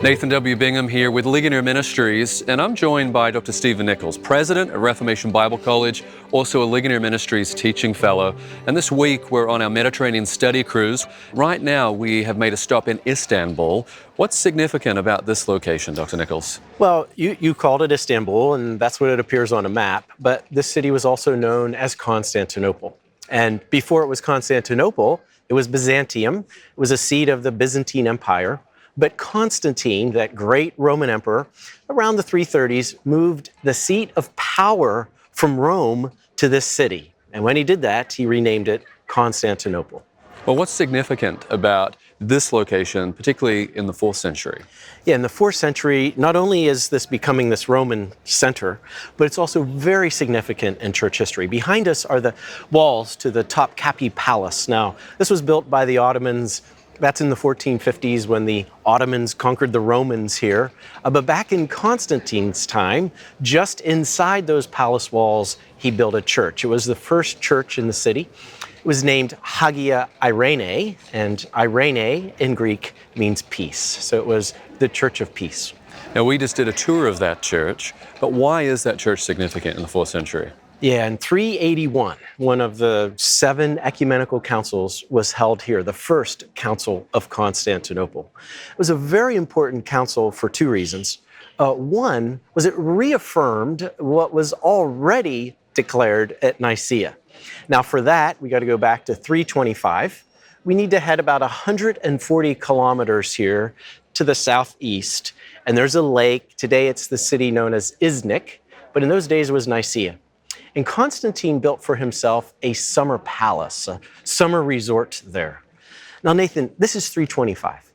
Nathan W. Bingham here with Ligonier Ministries, and I'm joined by Dr. Stephen Nichols, President of Reformation Bible College, also a Ligonier Ministries teaching fellow. And this week we're on our Mediterranean study cruise. Right now we have made a stop in Istanbul. What's significant about this location, Dr. Nichols? Well, you called it Istanbul, and that's what it appears on a map, but this city was also known as Constantinople. And before it was Constantinople, it was Byzantium. It was a seat of the Byzantine Empire. But Constantine, that great Roman emperor, around the 330s, moved the seat of power from Rome to this city. And when he did that, he renamed it Constantinople. Well, what's significant about this location, particularly in the 4th century? Yeah, in the 4th century, not only is this becoming this Roman center, but it's also very significant in church history. Behind us are the walls to the Topkapi Palace. Now, this was built by the Ottomans. That's in the 1450s when the Ottomans conquered the Romans here. But back in Constantine's time, just inside those palace walls, he built a church. It was the first church in the city. It was named Hagia Irene, and Irene in Greek means peace. So it was the Church of Peace. Now, we just did a tour of that church, but why is that church significant in the 4th century? Yeah, in 381, one of the 7 ecumenical councils was held here, the first Council of Constantinople. It was a very important council for 2 reasons. One was it reaffirmed what was already declared at Nicaea. Now for that, we got to go back to 325. We need to head about 140 kilometers here to the southeast, and there's a lake. Today it's the city known as Iznik, but in those days it was Nicaea. And Constantine built for himself a summer palace, a summer resort there. Now, Nathan, this is 325.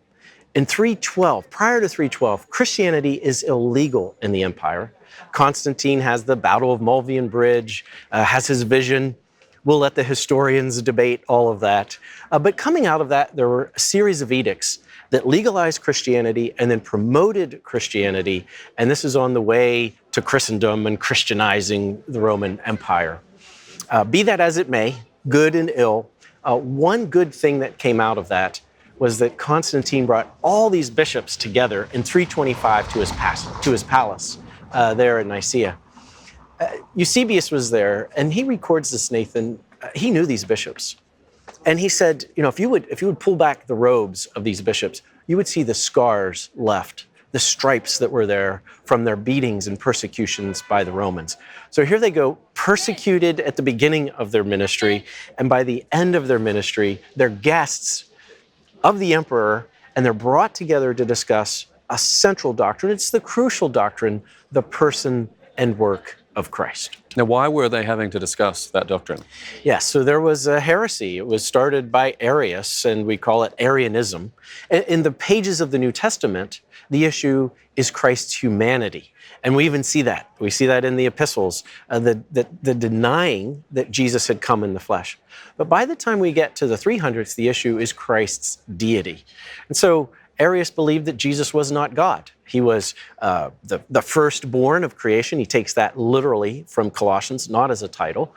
In 312, prior to 312, Christianity is illegal in the empire. Constantine has the Battle of Mulvian Bridge, has his vision. We'll let the historians debate all of that. But coming out of that, there were a series of edicts that legalized Christianity and then promoted Christianity. And this is on the way to Christendom and Christianizing the Roman Empire. Be that as it may, good and ill, one good thing that came out of that was that Constantine brought all these bishops together in 325 to his palace there in Nicaea. Eusebius was there, and he records this, Nathan. He knew these bishops. And he said, you know, if you would pull back the robes of these bishops, you would see the scars left, the stripes that were there from their beatings and persecutions by the Romans. So here they go, persecuted at the beginning of their ministry, and by the end of their ministry, they're guests of the emperor, and they're brought together to discuss a central doctrine. It's the crucial doctrine, the person and work of Christ. Now, why were they having to discuss that doctrine? Yes, so there was a heresy. It was started by Arius, and we call it Arianism. In the pages of the New Testament, the issue is Christ's humanity. And we even see that. We see that in the epistles, the denying that Jesus had come in the flesh. But by the time we get to the 300s, the issue is Christ's deity. And so Arius believed that Jesus was not God. He was the firstborn of creation. He takes that literally from Colossians, not as a title.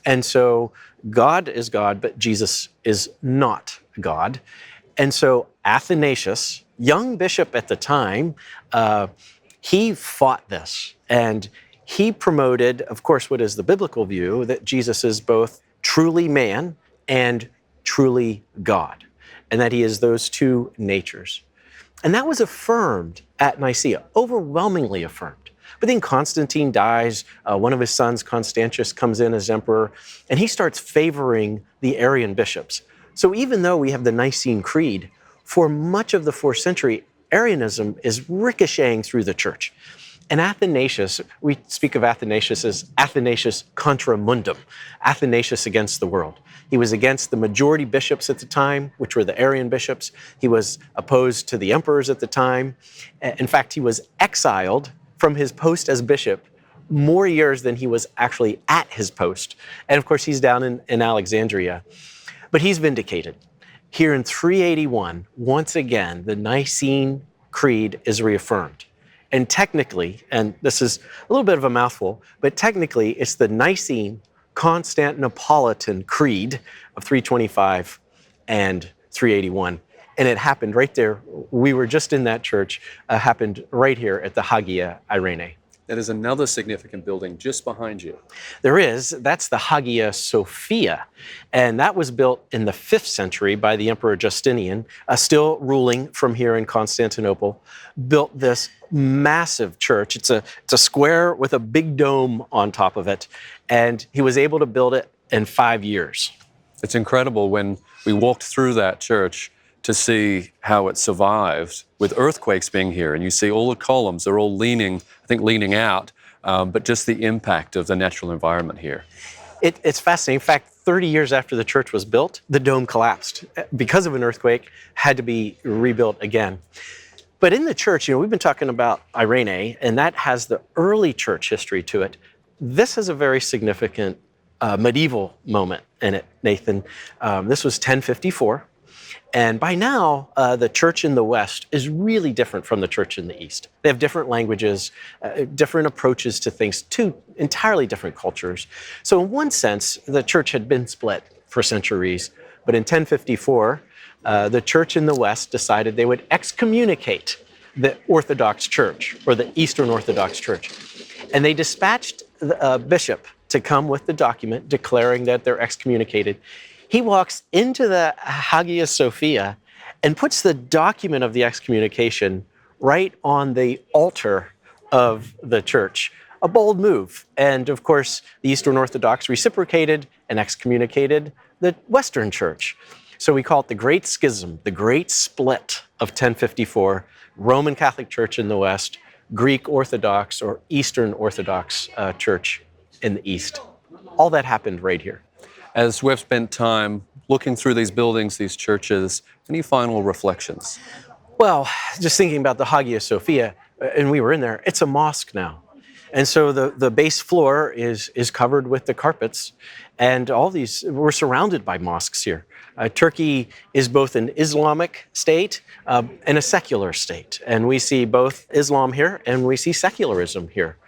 And so God is God, but Jesus is not God. And so Athanasius, young bishop at the time, he fought this. And he promoted, of course, what is the biblical view, that Jesus is both truly man and truly God, and that he is those 2 natures. And that was affirmed at Nicaea, overwhelmingly affirmed. But then Constantine dies, one of his sons, Constantius, comes in as emperor, and he starts favoring the Arian bishops. So even though we have the Nicene Creed, for much of the 4th century, Arianism is ricocheting through the church. And Athanasius, we speak of Athanasius as Athanasius contra mundum, Athanasius against the world. He was against the majority bishops at the time, which were the Arian bishops. He was opposed to the emperors at the time. In fact, he was exiled from his post as bishop more years than he was actually at his post. And of course, he's down in Alexandria. But he's vindicated. Here in 381, once again, the Nicene Creed is reaffirmed. And technically, and this is a little bit of a mouthful, but technically it's the Nicene Constantinopolitan Creed of 325 and 381. And it happened right there. We were just in that church, happened right here at the Hagia Irene. That is another significant building just behind you. There is. That's the Hagia Sophia. And that was built in the 5th century by the Emperor Justinian, still ruling from here in Constantinople, built this massive church. It's a square with a big dome on top of it. And he was able to build it in 5 years. It's incredible when we walked through that church to see how it survived with earthquakes being here. And you see all the columns, they're all leaning out, but just the impact of the natural environment here. It's fascinating. In fact, 30 years after the church was built, the dome collapsed because of an earthquake, had to be rebuilt again. But in the church, we've been talking about Irene, and that has the early church history to it. This is a very significant medieval moment in it, Nathan. This was 1054. And by now, the church in the West is really different from the church in the East. They have different languages, different approaches to things, two entirely different cultures. So in one sense, the church had been split for centuries. But in 1054, the church in the West decided they would excommunicate the Orthodox Church, or the Eastern Orthodox Church. And they dispatched a bishop to come with the document declaring that they're excommunicated. He walks into the Hagia Sophia and puts the document of the excommunication right on the altar of the church. A bold move. And of course, the Eastern Orthodox reciprocated and excommunicated the Western Church. So we call it the Great Schism, the Great Split of 1054, Roman Catholic Church in the West, Greek Orthodox or Eastern Orthodox Church in the East. All that happened right here. As we've spent time looking through these buildings, these churches, any final reflections? Well, just thinking about the Hagia Sophia, and we were in there, it's a mosque now. And so the base floor is covered with the carpets, and all these, we're surrounded by mosques here. Turkey is both an Islamic state and a secular state. And we see both Islam here and we see secularism here.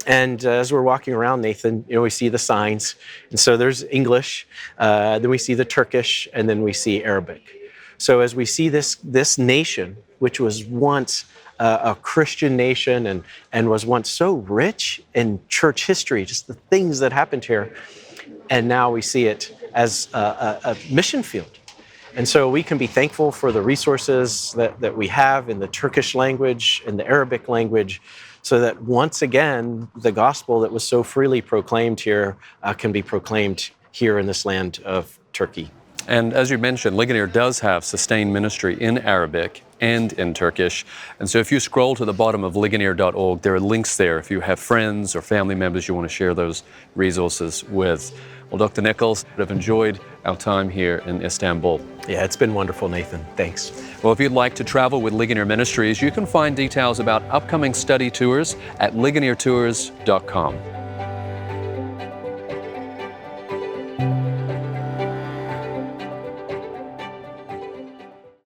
And as we're walking around, Nathan, we see the signs. And so there's English, then we see the Turkish, and then we see Arabic. So as we see this nation, which was once a Christian nation and was once so rich in church history, just the things that happened here, and now we see it as a mission field. And so we can be thankful for the resources that we have in the Turkish language, in the Arabic language, so that once again, the gospel that was so freely proclaimed here can be proclaimed here in this land of Turkey. And as you mentioned, Ligonier does have sustained ministry in Arabic and in Turkish. And so if you scroll to the bottom of ligonier.org, there are links there if you have friends or family members you want to share those resources with. Well, Dr. Nichols, I've enjoyed our time here in Istanbul. Yeah, it's been wonderful, Nathan. Thanks. Well, if you'd like to travel with Ligonier Ministries, you can find details about upcoming study tours at ligoniertours.com.